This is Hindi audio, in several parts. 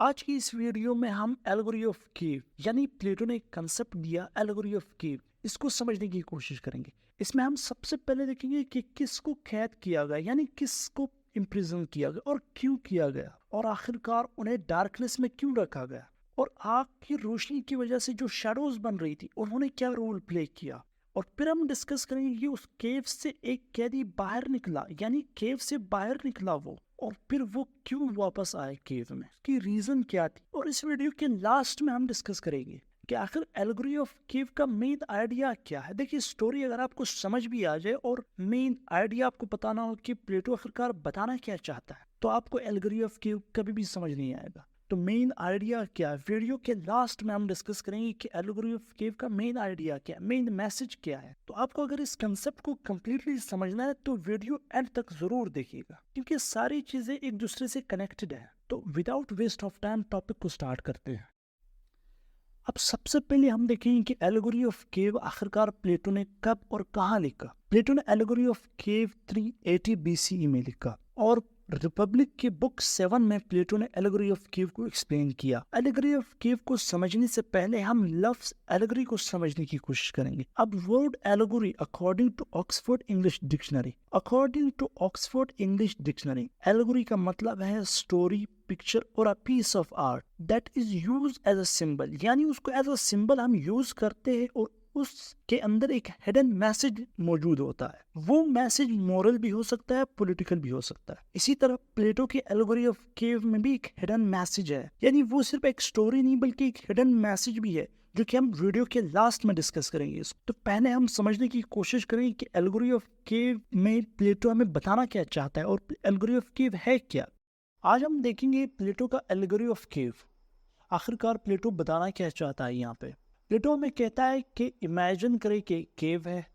आज की इस वीडियो में हम एल्गोरी ऑफ केव यानी प्लेटो ने एक कंसेप्ट दिया एल्गोरी ऑफ केव, इसको समझने की कोशिश करेंगे। इसमें हम सबसे पहले देखेंगे कि किसको कैद किया गया यानी किसको इम्प्रिजन किया गया और क्यों किया गया, और आखिरकार उन्हें डार्कनेस में क्यों रखा गया, और आग की रोशनी की वजह से जो शैडोज बन रही थी उन्होंने क्या रोल प्ले किया। और फिर हम डिस्कस करेंगे कि उस केव से एक कैदी बाहर निकला यानी केव से बाहर निकला वो, और फिर वो क्यों वापस आए केव में, उसकी रीजन क्या थी। और इस वीडियो के लास्ट में हम डिस्कस करेंगे कि आखिर एल्गोरी ऑफ केव का मेन आइडिया क्या है। देखिए, स्टोरी अगर आपको समझ भी आ जाए और मेन आइडिया आपको बताना हो कि प्लेटो आखिरकार बताना क्या चाहता है, तो आपको एल्गोरी ऑफ केव कभी भी समझ नहीं आएगा। तो मेन आइडिया क्या है, वीडियो के लास्ट में हम डिस्कस करेंगे कि एल्गोरी ऑफ केव का मेन आइडिया क्या है, मेन मैसेज क्या है। तो आपको अगर इस कंसेप्ट को कम्प्लीटली समझना है तो वीडियो एंड तक जरूर देखिएगा, क्योंकि सारी चीजें एक दूसरे से कनेक्टेड है। तो without waste of time topic को स्टार्ट करते हैं। अब सबसे पहले हम देखेंगे कि एल्गोरी ऑफ केव आखिरकार प्लेटो ने कब और कहाँ लिखा। प्लेटो ने एल्गोरी ऑफ केव 380 BCE में लिखा, और रिपब्लिक के बुक 7 में प्लेटो ने एल्गोरी ऑफ केव को एक्सप्लेन किया। एल्गोरी ऑफ केव को समझने से पहले हम लफ्ज एल्गोरी को समझने की कोशिश करेंगे। अब word allegory according to Oxford English dictionary, allegory का मतलब है स्टोरी, पिक्चर और a piece of art that is use as a symbol, यानी उसको एज अ सिंबल हम यूज करते हैं और उसके अंदर एक हिडन मैसेज मौजूद होता है। वो मैसेज मोरल भी हो सकता है, पॉलिटिकल भी हो सकता है। इसी तरह प्लेटो के एल्गोरी ऑफ केव में भी एक हिडन मैसेज है, यानी वो सिर्फ एक स्टोरी नहीं बल्कि एक हिडन मैसेज भी है, जो कि हम वीडियो के लास्ट में डिस्कस करेंगे। तो पहले हम समझने की कोशिश करेंगे कि एल्गोरी ऑफ केव में प्लेटो हमें बताना क्या चाहता है और एल्गोरी ऑफ केव है क्या। आज हम देखेंगे प्लेटो का एल्गोरी ऑफ केव। आखिरकार प्लेटो बताना क्या चाहता है यहाँ पे। प्लेटो हमें कहता है कि इमेजिन करें कि केव है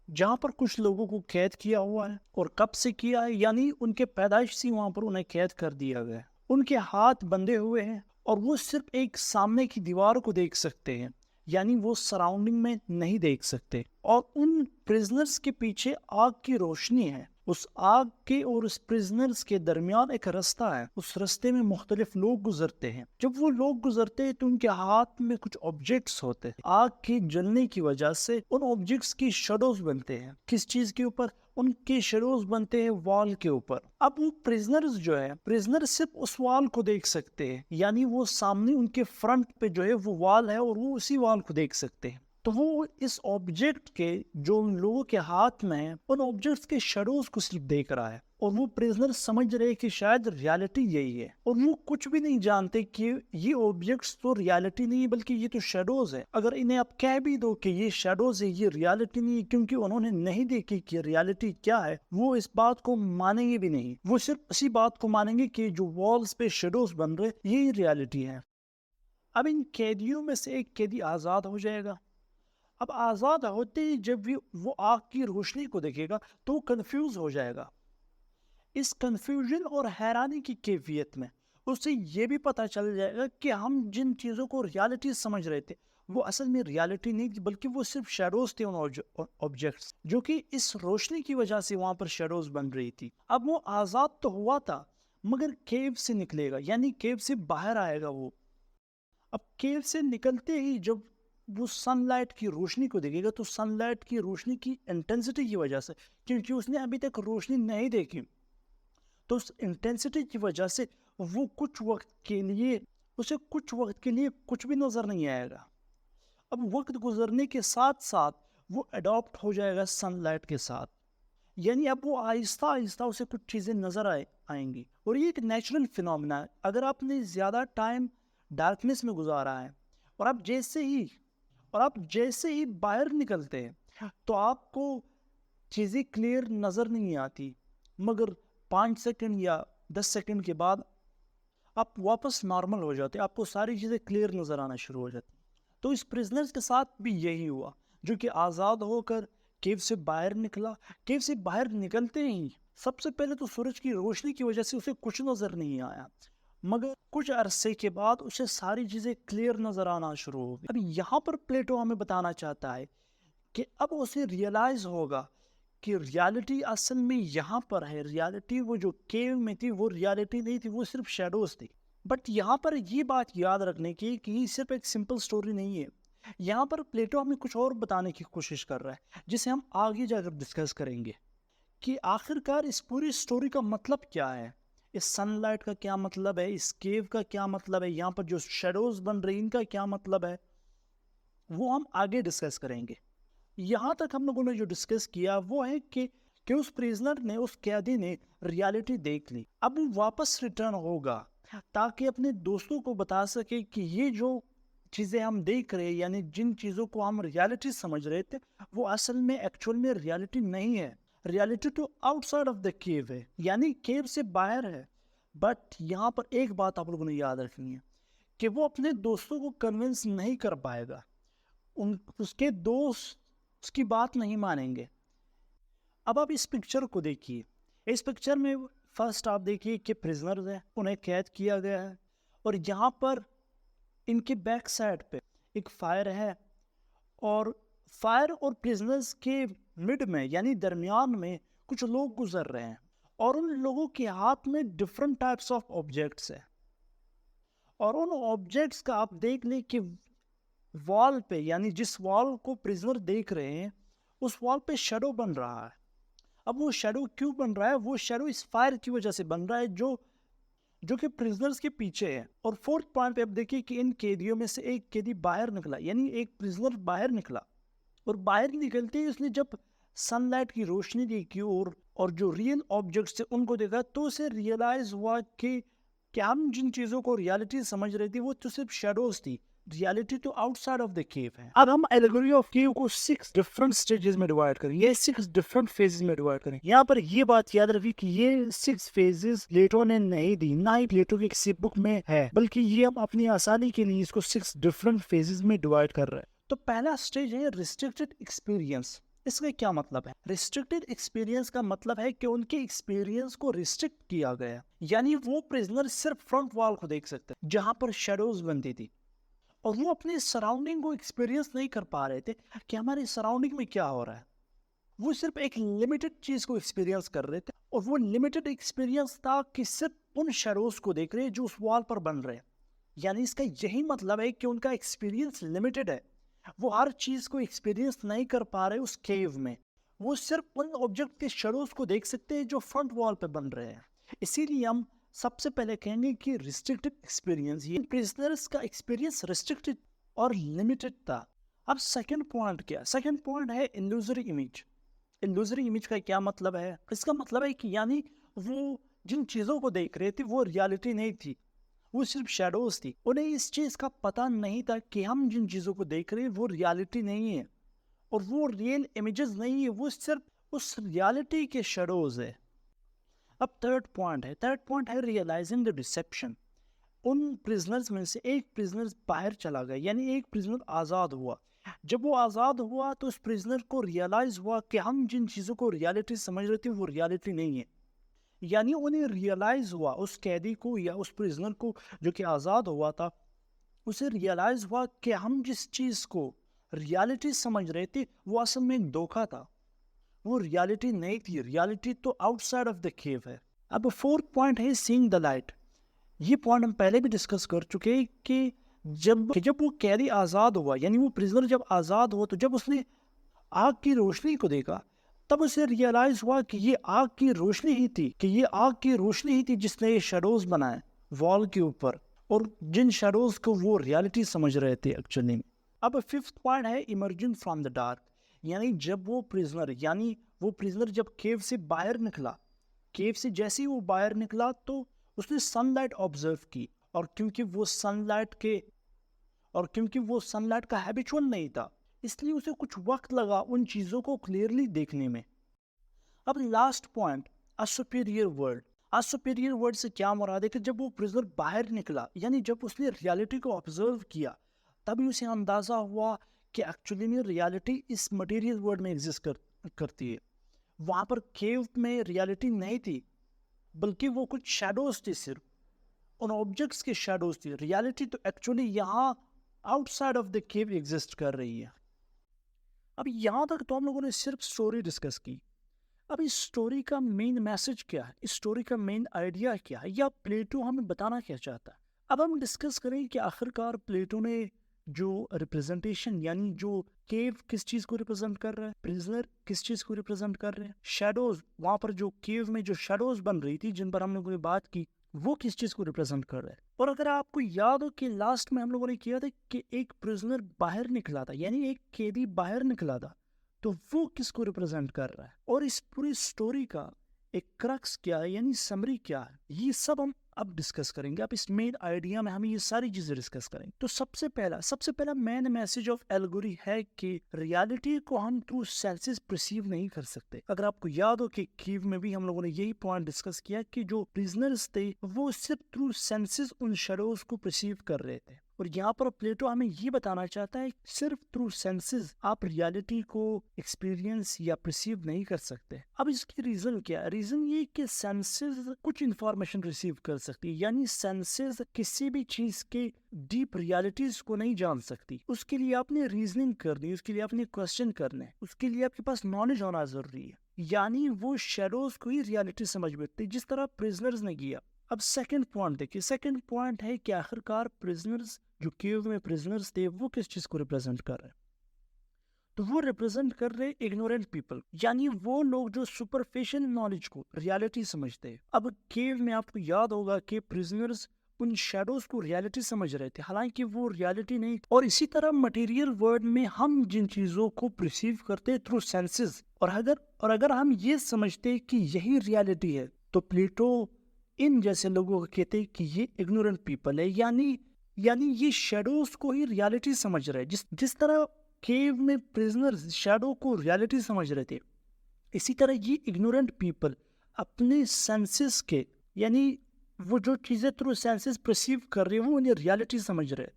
जहाँ पर कुछ लोगों को कैद किया हुआ है, और कब से किया है, यानी उनके पैदाइश से वहाँ पर उन्हें कैद कर दिया गया है। उनके हाथ बंधे हुए हैं और वो सिर्फ एक सामने की दीवार को देख सकते हैं, यानी वो सराउंडिंग में नहीं देख सकते। और उन प्रिजनर्स के पीछे आग की रोशनी है। उस आग के और उस प्रिजनर्स के दरमियान एक रास्ता है, उस रास्ते में मुख्तलिफ लोग गुजरते हैं। जब वो लोग गुजरते हैं तो उनके हाथ में कुछ ऑब्जेक्ट्स होते हैं। आग के जलने की वजह से उन ऑब्जेक्ट्स की शेडोज बनते हैं। किस चीज के ऊपर? उनके शेडोज बनते हैं वॉल के ऊपर। अब वो प्रिजनर्स जो है, प्रिजनर सिर्फ उस वॉल को देख सकते हैं, यानी वो सामने उनके फ्रंट पे जो है वो वॉल है और वो उसी वॉल को देख सकते हैं। तो वो इस ऑब्जेक्ट के जो उन लोगों के हाथ में है, उन ऑब्जेक्ट्स के शेडोज को सिर्फ देख रहा है, और वो प्रिजनर समझ रहे कि शायद रियलिटी यही है, और वो कुछ भी नहीं जानते कि ये ऑब्जेक्ट्स तो रियलिटी नहीं है बल्कि ये तो शेडोज है। अगर इन्हें आप कह भी दो कि ये शेडोज है, ये रियलिटी नहीं है, क्योंकि उन्होंने नहीं देखी कि रियलिटी क्या है, वो इस बात को मानेंगे भी नहीं। वो सिर्फ इसी बात को मानेंगे कि जो वॉल्स पे शेडोज बन रहे यही रियलिटी है। अब इन कैदियों में से एक कैदी आजाद हो जाएगा। अब आजाद होते ही जब भी वो आग की रोशनी को देखेगा तो वो कंफ्यूज हो जाएगा। इस कंफ्यूजन और हैरानी की कैफियत में उसे ये भी पता चल जाएगा कि हम जिन चीज़ों को रियलिटी समझ रहे थे वो असल में रियलिटी नहीं थी, बल्कि वो सिर्फ शेडोज थे, उन ऑब्जेक्ट्स जो कि इस रोशनी की वजह से वहां पर शेडोज बन रही थी। अब वो आजाद तो हुआ था, मगर केव से निकलेगा, यानी केव से बाहर आएगा वो। अब केव से निकलते ही जब वो सनलाइट की रोशनी को देखेगा तो सनलाइट की रोशनी की इंटेंसिटी की वजह से, क्योंकि उसने अभी तक रोशनी नहीं देखी, तो उस इंटेंसिटी की वजह से वो कुछ वक्त के लिए कुछ भी नजर नहीं आएगा। अब वक्त गुजरने के साथ साथ वो अडॉप्ट हो जाएगा सनलाइट के साथ, यानी अब वो आहिस्ता आहिस्ता उसे कुछ चीज़ें नजर आएंगी। और ये एक नेचुरल फिनोमिना है। अगर आपने ज़्यादा टाइम डार्कनेस में गुजारा है और आप जैसे ही बाहर निकलते हैं तो आपको चीज़ें क्लियर नज़र नहीं आती, मगर 5 सेकंड या 10 सेकंड के बाद आप वापस नॉर्मल हो जाते, आपको सारी चीज़ें क्लियर नज़र आना शुरू हो जाती। तो इस प्रिजनर्स के साथ भी यही हुआ, जो कि आज़ाद होकर केव से बाहर निकला। केव से बाहर निकलते ही सबसे पहले तो सूरज की रोशनी की वजह से उसे कुछ नज़र नहीं आया, मगर कुछ अरसे के बाद उसे सारी चीज़ें क्लियर नज़र आना शुरू हो गई। अब यहाँ पर प्लेटो हमें बताना चाहता है कि अब उसे रियलाइज होगा कि रियलिटी असल में यहाँ पर है। रियलिटी वो जो केव में थी वो रियलिटी नहीं थी, वो सिर्फ शेडोज थी। बट यहाँ पर ये बात याद रखने की कि ये सिर्फ एक सिंपल स्टोरी नहीं है। यहाँ पर प्लेटो हमें कुछ और बताने की कोशिश कर रहा है, जिसे हम आगे जाकर डिस्कस करेंगे कि आखिरकार इस पूरी स्टोरी का मतलब क्या है। इस सनलाइट का क्या मतलब है, इस केव का क्या मतलब है, यहाँ पर जो शेडोज बन रही इनका क्या मतलब है, वो हम आगे डिस्कस करेंगे। यहाँ तक हम लोगों ने जो डिस्कस किया वो है कि उस प्रिजनर ने, उस कैदी ने रियलिटी देख ली। अब वो वापस रिटर्न होगा ताकि अपने दोस्तों को बता सके कि ये जो चीज़ें हम देख रहे हैं, यानी जिन चीज़ों को हम रियलिटी समझ रहे थे, वो असल में एक्चुअल में रियलिटी नहीं है। रियलिटी तो आउटसाइड ऑफ द केव है, यानी केव से बाहर है। बट यहाँ पर एक बात आप लोगों ने याद रखनी है कि वो अपने दोस्तों को कन्विंस नहीं कर पाएगा। उसके दोस्त उसकी बात नहीं मानेंगे। अब आप इस पिक्चर को देखिए। इस पिक्चर में फर्स्ट आप देखिए कि प्रिजनर्स हैं, उन्हें कैद किया गया है और यहाँ पर इनके बैक साइड पे एक फायर है और फायर और प्रिजनर्स के मिड में यानी दरमियान में कुछ लोग गुजर रहे हैं और उन लोगों के हाथ में डिफरेंट टाइप्स ऑफ ऑब्जेक्ट्स है और उन ऑब्जेक्ट्स का आप देख लें कि वॉल पे, यानी जिस वॉल को प्रिजनर देख रहे हैं, उस वॉल पे शेडो बन रहा है। अब वो शेडो क्यों बन रहा है? वो शेडो इस फायर की वजह से बन रहा है जो कि प्रिजनर्स के पीछे है। और फोर्थ पॉइंट पे आप देखिए कि इन कैदियों में से एक कैदी बाहर निकला, यानी एक प्रिजनर बाहर निकला और बाहर निकलते ही उसने जब सनलाइट की रोशनी देखी और जो रियल ऑब्जेक्ट्स थे उनको देखा, तो उसे रियलाइज हुआ कि हम जिन चीजों को रियलिटी समझ रहे थे वो तो सिर्फ शेडोज थी। रियलिटी तो आउटसाइड ऑफ द केव है। अब हम एलेगोरी ऑफ केव को 6 डिफरेंट स्टेजेस में डिवाइड करेंगे, 6 डिफरेंट फेजेस में डिवाइड करेंगे। यहाँ पर ये बात याद रखिए कि ये 6 फेजेस प्लेटो ने नहीं दी, ना ही प्लेटो की किसी बुक में है, बल्कि ये हम अपनी आसानी के लिए इसको 6 डिफरेंट फेजेस में डिवाइड कर रहे हैं। तो पहला स्टेज है रिस्ट्रिक्टेड एक्सपीरियंस। इसका क्या मतलब है? रिस्ट्रिक्टेड एक्सपीरियंस का मतलब है कि उनके एक्सपीरियंस को रिस्ट्रिक्ट किया गया, यानी वो प्रिजनर सिर्फ फ्रंट वॉल को देख सकते हैं जहां पर शेडोज बनती थी और वो अपने सराउंडिंग को एक्सपीरियंस नहीं कर पा रहे थे कि हमारे सराउंडिंग में क्या हो रहा है। वो सिर्फ एक लिमिटेड चीज को एक्सपीरियंस कर रहे थे और वो लिमिटेड एक्सपीरियंस था कि सिर्फ उन शेडोज को देख रहे हैं जो उस वॉल पर बन रहे हैं। यानी इसका यही मतलब है कि उनका एक्सपीरियंस लिमिटेड है। वो हर चीज को एक्सपीरियंस नहीं कर पा रहे उस केव में। वो सिर्फ उन ऑब्जेक्ट के शेडोज को देख सकते हैं जो फ्रंट वॉल पे बन रहे हैं। इसीलिए हम सबसे पहले कहेंगे कि रिस्ट्रिक्टेड एक्सपीरियंस, ये प्रिजनर्स का एक्सपीरियंस रिस्ट्रिक्टेड और लिमिटेड था। अब सेकंड पॉइंट क्या? सेकंड पॉइंट है इल्यूजरी इमेज। इल्यूजरी इमेज का क्या मतलब है? इसका मतलब है कि यानी वो जिन चीजों को देख रहे थे वो रियलिटी नहीं थी, वो सिर्फ शेडोज थी। उन्हें इस चीज का पता नहीं था कि हम जिन चीजों को देख रहे हैं वो रियलिटी नहीं है और वो रियल इमेजेस नहीं है, वो सिर्फ उस रियलिटी के शेडोज है। अब थर्ड पॉइंट है रियलाइजिंग द डिसेप्शन। उन प्रिजनर्स में से एक प्रिजनर बाहर चला गया, यानी एक प्रिजनर आज़ाद हुआ। जब वो आज़ाद हुआ तो उस प्रिजनर को रियलाइज हुआ कि हम जिन चीज़ों को रियलिटी समझ रहे थे वो रियलिटी नहीं है। यानी उन्हें रियलाइज हुआ, उस कैदी को या उस प्रिजनर को जो कि आज़ाद हुआ था, उसे रियलाइज हुआ कि हम जिस चीज़ को रियलिटी समझ रहे थे वो असल में एक धोखा था, वो रियलिटी नहीं थी। रियलिटी तो आउटसाइड ऑफ द केव है। अब फोर्थ पॉइंट है सीइंग द लाइट। ये पॉइंट हम पहले भी डिस्कस कर चुके हैं कि जब वो कैदी आज़ाद हुआ, यानी वो प्रिजनर जब आज़ाद हुआ, तो जब उसने आग की रोशनी को देखा तब उसे रियलाइज हुआ कि ये आग की रोशनी ही थी जिसने ये शेडोज बनाए वॉल के ऊपर और जिन शेडोज को वो रियलिटी समझ रहे थे एक्चुअली में। अब फिफ्थ पॉइंट है इमर्जिंग फ्रॉम द डार्क। यानी वो प्रिजनर जब केव से बाहर निकला, केव से जैसे ही वो बाहर निकला तो उसने सनलाइट ऑब्जर्व की और क्योंकि वो सनलाइट का हैबिचुअल नहीं था, इसलिए उसे कुछ वक्त लगा उन चीज़ों को क्लियरली देखने में। अब last point, a superior world. A superior world से क्या मुराद है कि जब वो प्रिजनर बाहर निकला, यानी जब उसने रियलिटी को ऑब्जर्व किया, तभी उसे अंदाज़ा हुआ कि एक्चुअली में रियलिटी इस मटेरियल वर्ल्ड में एग्जिस्ट करती है। वहाँ पर केव में रियलिटी नहीं थी, बल्कि वो कुछ शेडोज थे, सिर्फ उन ऑब्जेक्ट्स के शेडोज थे। रियलिटी तो एक्चुअली यहाँ outside of the cave exist कर रही है। अब यहाँ तक तो हम लोगों ने सिर्फ स्टोरी डिस्कस की। अब इस स्टोरी का मेन मैसेज क्या है, इस स्टोरी का मेन आइडिया क्या है, या प्लेटो हमें बताना क्या चाहता है? अब हम डिस्कस करें कि आखिरकार प्लेटो ने जो रिप्रेजेंटेशन यानी जो केव किस चीज को रिप्रेजेंट कर रहा है, प्रिजनर किस चीज को रिप्रेजेंट कर रहे हैं, शेडोज वहां पर जो केव में जो शेडोज बन रही थी जिन पर हम लोगों ने बात की वो किस चीज को रिप्रेजेंट कर रहा है। और अगर आपको याद हो कि लास्ट में हम लोगों ने किया था कि एक प्रिजनर बाहर निकला था यानी एक कैदी बाहर निकला था, तो वो किसको रिप्रेजेंट कर रहा है और इस पूरी स्टोरी का एक क्रक्स क्या है यानी समरी क्या है, ये सब हम अब डिस्कस करेंगे। अब इस मेन आइडिया में हम ये सारी चीजें डिस्कस करेंगे। तो सबसे पहला मेन मैसेज ऑफ एल्गोरी है कि रियलिटी को हम थ्रू सेंसेस परसीव नहीं कर सकते। अगर आपको याद हो कि कीव में भी हम लोगों ने यही पॉइंट डिस्कस किया कि जो प्रिजनर्स थे वो सिर्फ थ्रू सेंसेस उन शेडोज को परसीव कर रहे थे, और यहाँ पर प्लेटो हमें ये बताना चाहता है सिर्फ थ्रू सेंसेस आप रियलिटी को एक्सपीरियंस या परसीव नहीं कर सकते। अब इसकी रीजन क्या है? रीजन ये कि सेंसेस कुछ इंफॉर्मेशन रिसीव कर सकती है, यानी सेंसेस किसी भी चीज के डीप रियलिटीज को नहीं जान सकती। उसके लिए आपने रीजनिंग करनी है, उसके लिए आपने क्वेश्चन करना है, उसके लिए आपके पास नॉलेज होना जरूरी है, यानी वो शेडोज को ही रियलिटी समझ बैठते जिस तरह प्रिजनर्स ने किया। अब सेकंड पॉइंट देखिए, सेकंड पॉइंट है कि आखिरकार प्रिजनर्स जो केव में प्रिजनर्स थे वो किस चीज को रिप्रेजेंट कर रहे हैं, तो वो रिप्रेजेंट कर रहे इग्नोरेंट पीपल, यानी वो लोग जो सुपरफिशियल नॉलेज को रियलिटी समझते हैं। अब केव में आपको याद होगा कि प्रिजनर्स उन शेडोज को रियलिटी समझ रहे थे, हालांकि वो रियलिटी नहीं। और इसी तरह मटेरियल वर्ल्ड में हम जिन चीजों को परसीव करते हैं थ्रू सेंसेस, और अगर हम ये समझते हैं कि यही रियलिटी है, तो प्लेटो इन जैसे लोगों को कहते हैं कि ये इग्नोरेंट पीपल है, यानी ये शेडोज को ही रियलिटी समझ रहे हैं। जिस तरह केव में प्रिजनर्स शैडो को रियलिटी समझ रहे थे, इसी तरह ये इग्नोरेंट पीपल अपने सेंसेस के, यानी वो जो चीजें थ्रू सेंसेस परसीव कर रहे हैं वो उन्हें रियलिटी समझ रहे हैं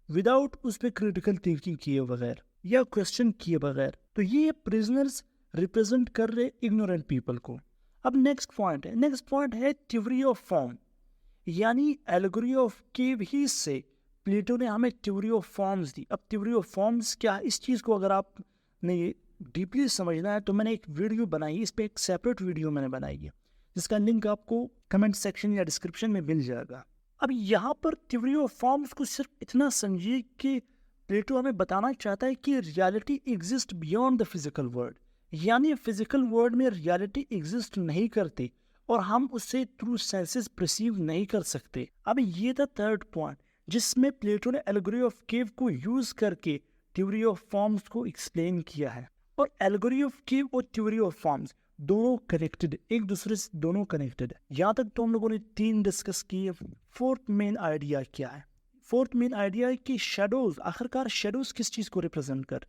विदाउट उस पर क्रिटिकल थिंकिंग किए बगैर या क्वेश्चन किए बगैर। तो ये प्रिजनर्स रिप्रेजेंट कर रहे इग्नोरेंट पीपल को। अब नेक्स्ट पॉइंट है थ्योरी ऑफ फॉर्म, यानी एल्गोरी ऑफ केव ही से प्लेटो ने हमें थ्योरी ऑफ फॉर्म्स दी। अब थ्योरी ऑफ फॉर्म्स क्या है, इस चीज़ को अगर आपने डीपली समझना है तो मैंने एक वीडियो बनाई है, इस पर एक सेपरेट वीडियो मैंने बनाई है जिसका लिंक आपको कमेंट सेक्शन या डिस्क्रिप्शन में मिल जाएगा। अब यहाँ पर थ्योरी ऑफ फॉर्म्स को सिर्फ इतना समझिए कि प्लेटो हमें बताना चाहता है कि reality exist beyond the physical world, यानी फिजिकल वर्ल्ड में रियलिटी एग्जिस्ट नहीं करती और हम उसे थ्रू सेंसेस परसीव नहीं कर सकते। अब ये था थर्ड पॉइंट जिसमें प्लेटो ने एल्गोरी ऑफ केव को यूज करके थ्योरी ऑफ फॉर्म्स को एक्सप्लेन किया है। और एल्गोरी ऑफ केव और थ्योरी ऑफ फॉर्म्स दोनों कनेक्टेड, एक दूसरे से दोनों कनेक्टेड है। यहाँ तक तो हम लोगों ने 3 डिस्कस किए। फोर्थ मेन आइडिया क्या है? फोर्थ मेन आइडिया है कि शेडोज, आखिरकार शेडोज किस चीज को रिप्रेजेंट कर,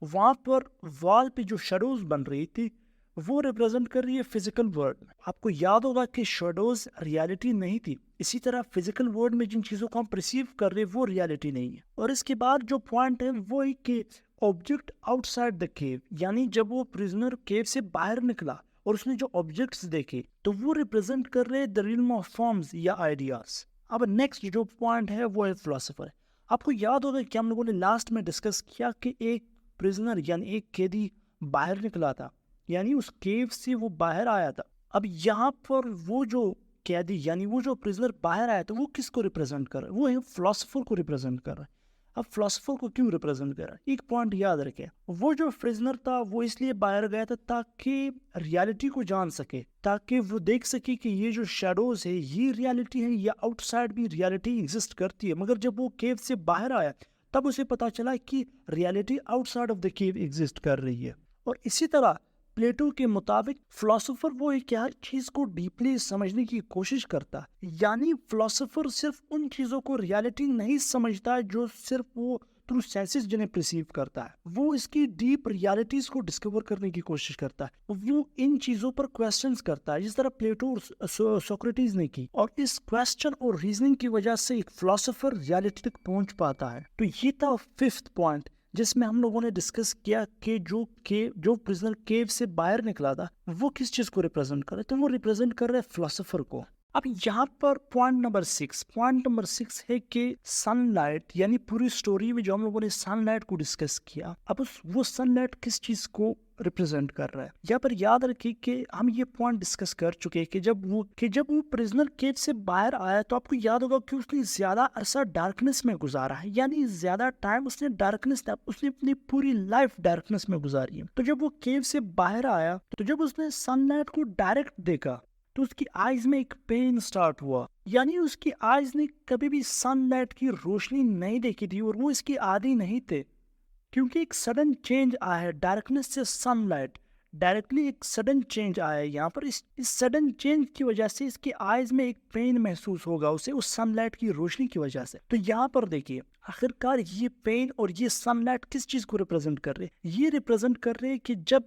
वहां पर वॉल पे जो शेडोज बन रही थी वो रिप्रेजेंट कर रही है फिजिकल वर्ल्ड में। आपको याद होगा कि शेडोज रियलिटी नहीं थी, इसी तरह फिजिकल वर्ल्ड में जिन चीजों को हम परसीव कर रहे हैं वो रियलिटी नहीं है। और इसके बाद जो पॉइंट है वो है कि ऑब्जेक्ट आउटसाइड द केव, यानी जब वो प्रिजनर केव से बाहर निकला और उसने जो ऑब्जेक्ट्स देखे तो वो रिप्रेजेंट कर रहे द रिल्म ऑफ फॉर्म्स या आइडियाज। अब नेक्स्ट जो पॉइंट है वो है फिलोसोफर। आपको याद होगा कि हम लोगों ने लास्ट में डिस्कस किया कि एक प्रिजनर यानी एक कैदी बाहर निकला था, यानी उस केव से वो बाहर आया था। अब यहाँ पर वो जो कैदी यानी वो जो प्रिजनर बाहर आया था वो किसको रिप्रेजेंट कर रहा है? वो है फिलोसोफर को रिप्रेजेंट कर रहा है। अब फिलोसोफर को क्यों रिप्रेजेंट कर रहा है? एक पॉइंट याद रखें, वो जो प्रिजनर था वो इसलिए बाहर गया था ताकि रियलिटी को जान सके, ताकि वो देख सके कि ये जो शेडोज है ये रियलिटी है या आउटसाइड भी रियलिटी एग्जिस्ट करती है। मगर जब वो केव से बाहर आया तब उसे पता चला कि reality outside of the cave exist कर रही है। और इसी तरह प्लेटो के मुताबिक फिलोसोफर वो है कि हर चीज को डीपली समझने की कोशिश करता है, यानी फिलोसोफर सिर्फ उन चीजों को रियलिटी नहीं समझता है जो सिर्फ वो थ्रू सेंसेस जिन्हें परसीव करता है, वो इसकी डीप रियलिटीज को डिस्कवर करने की कोशिश करता है। वो इन चीजों पर क्वेश्चंस करता है जिस तरह प्लेटो और सोक्रेटिस ने की, और इस क्वेश्चन और रीजनिंग की वजह से एक फिलोसोफर रियलिटी तक पहुंच पाता है। तो ये था फिफ्थ पॉइंट जिसमें हम लोगों ने डिस्कस किया कि जो प्रिजनर केव से बाहर निकला था वो किस चीज को रिप्रेजेंट कर रहा है, तो वो रिप्रेजेंट कर रहा है फिलोसोफर को। अब यहाँ पर पॉइंट नंबर 6 है कि सनलाइट, यानी पूरी स्टोरी में जो हम लोगों ने सनलाइट को डिस्कस किया, अब वो सनलाइट किस चीज को रिप्रेजेंट कर रहा है। यहाँ पर याद रखिए कि हम ये पॉइंट डिस्कस कर चुके हैं कि जब वो प्रिजनर केज से बाहर आया तो आपको याद होगा कि उसने ज्यादा अरसा डार्कनेस में गुजारा है, यानी ज्यादा टाइम उसने अपनी पूरी लाइफ डार्कनेस में गुजारी है। तो जब वो केव से बाहर आया, तो जब उसने सनलाइट को डायरेक्ट देखा तो उसकी आईज में एक पेन स्टार्ट हुआ, यानी उसकी आईज ने कभी भी सनलाइट की रोशनी नहीं देखी थी और वो इसकी आदी नहीं थे, क्योंकि एक सडन चेंज आया है डार्कनेस से सनलाइट, डायरेक्टली एक सडन चेंज आया है यहाँ पर। इस सडन चेंज की वजह से इसकी आईज में एक पेन महसूस होगा उसे उस सनलाइट की रोशनी की वजह से। तो यहाँ पर देखिए आखिरकार ये पेन और ये सनलाइट किस चीज को रिप्रेजेंट कर रहे हैं। ये रिप्रेजेंट कर रहे हैं कि जब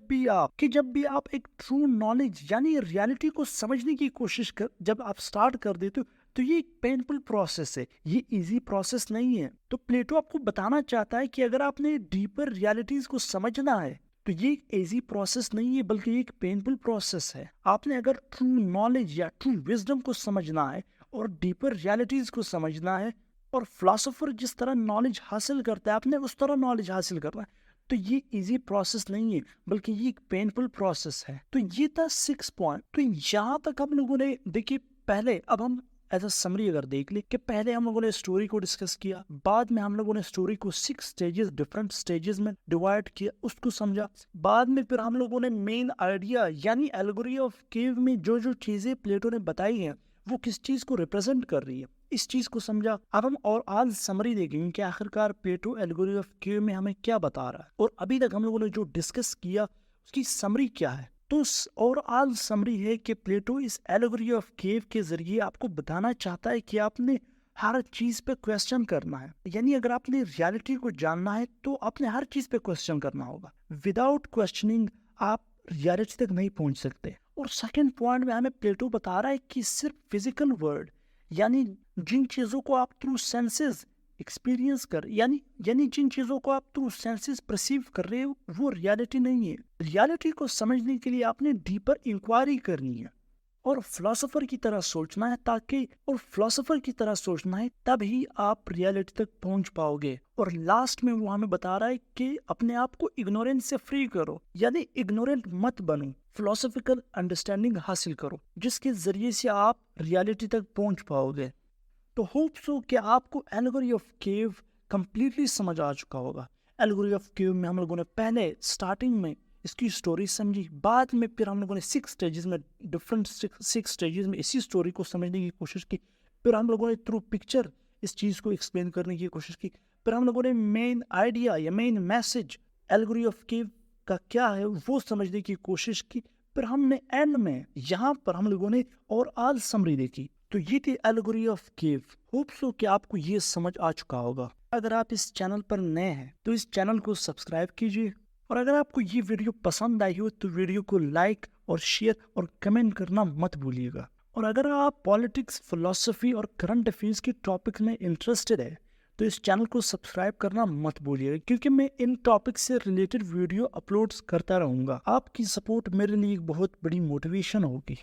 भी आप एक ट्रू नॉलेज यानी रियलिटी को समझने की कोशिश कर जब आप स्टार्ट कर देते हो, तो ये एक पेनफुल प्रोसेस है, ये इजी प्रोसेस नहीं है। तो प्लेटो आपको बताना चाहता है कि अगर आपने डीपर रियलिटीज को समझना है तो ये एक इजी प्रोसेस नहीं है, बल्कि एक पेनफुल प्रोसेस है। आपने अगर ट्रू नॉलेज या ट्रू विजडम को समझना है और डीपर रियलिटीज को समझना है, और फिलोसोफर जिस तरह नॉलेज हासिल करता है आपने उस तरह नॉलेज हासिल करना है, तो ये इजी प्रोसेस नहीं है, बल्कि ये एक पेनफुल प्रोसेस है। तो ये था 6 पॉइंट। तो यहाँ तक हम लोगों ने देखिए पहले, अब हम एज अ समरी अगर देख ले कि पहले हम लोगों ने स्टोरी को डिस्कस किया, बाद में हम लोगों ने स्टोरी को 6 स्टेजेस, डिफरेंट स्टेजेस में डिवाइड किया, उसको समझा। बाद में फिर हम लोगों ने मेन आइडिया यानी एल्गोरी ऑफ केव में जो जो चीजें प्लेटो ने बताई हैं वो किस चीज को रिप्रेजेंट कर रही है, इस चीज को समझा। अब हम और आज समरी देखेंगे कि आखिरकार प्लेटो एल्गोरी ऑफ केव में हमें क्या बता रहा है, और अभी तक हम लोगों ने जो डिस्कस किया उसकी समरी क्या है। तो और आज समरी है कि प्लेटो इस एलेगोरी ऑफ केव के जरिए आपको बताना चाहता है कि आपने हर चीज पे क्वेश्चन करना है, यानी अगर आपने रियलिटी को जानना है तो आपने हर चीज पे क्वेश्चन करना होगा। विदाउट क्वेश्चनिंग आप रियलिटी तक नहीं पहुंच सकते। और सेकंड पॉइंट में हमें प्लेटो बता रहा है कि सिर्फ फिजिकल वर्ल्ड, यानी जिन चीजों को आप थ्रू सेंसेस एक्सपीरियंस कर यानी जिन चीजों को आप थ्रू सेंसेस परसीव कर रहे हो वो रियलिटी नहीं है। रियलिटी को समझने के लिए आपने डीपर इंक्वायरी करनी है और फिलोसोफर की तरह सोचना है, तब ही आप रियलिटी तक पहुंच पाओगे। और लास्ट में वो हमें बता रहा है कि अपने आप को इग्नोरेंस से फ्री करो, यानी इग्नोरेंट मत बनो, फिलोसॉफिकल अंडरस्टैंडिंग हासिल करो जिसके जरिए से आप रियलिटी तक पहुंच पाओगे। तो होप सो कि आपको एल्गोरी ऑफ केव कंप्लीटली समझ आ चुका होगा। एल्गोरी ऑफ केव में हम लोगों ने पहले स्टार्टिंग में इसकी स्टोरी समझी, बाद में फिर हम लोगों ने 6 स्टेजेस में डिफरेंट 6 स्टेजेस में इसी स्टोरी को समझने की कोशिश की। फिर हम लोगों ने थ्रू पिक्चर इस चीज़ को एक्सप्लेन करने की कोशिश की। फिर हम लोगों ने मेन आइडिया या मेन मैसेज एल्गोरी ऑफ केव का क्या है वो समझने की कोशिश की। फिर हमने एंड में यहाँ पर हम लोगों ने और आज समरी देखी। तो ये थी एल्गोरी ऑफ केव। होप सो कि आपको ये समझ आ चुका होगा। अगर आप इस चैनल पर नए हैं तो इस चैनल को सब्सक्राइब कीजिए, और अगर आपको ये वीडियो पसंद आई हो तो वीडियो को लाइक और शेयर और कमेंट करना मत भूलिएगा। और अगर आप पॉलिटिक्स, फिलोसफी और करंट अफेयर्स के टॉपिक में इंटरेस्टेड है तो इस चैनल को सब्सक्राइब करना मत भूलिएगा, क्योंकि मैं इन टॉपिक से रिलेटेड वीडियो अपलोड्स करता रहूँगा। आपकी सपोर्ट मेरे लिए एक बहुत बड़ी मोटिवेशन होगी।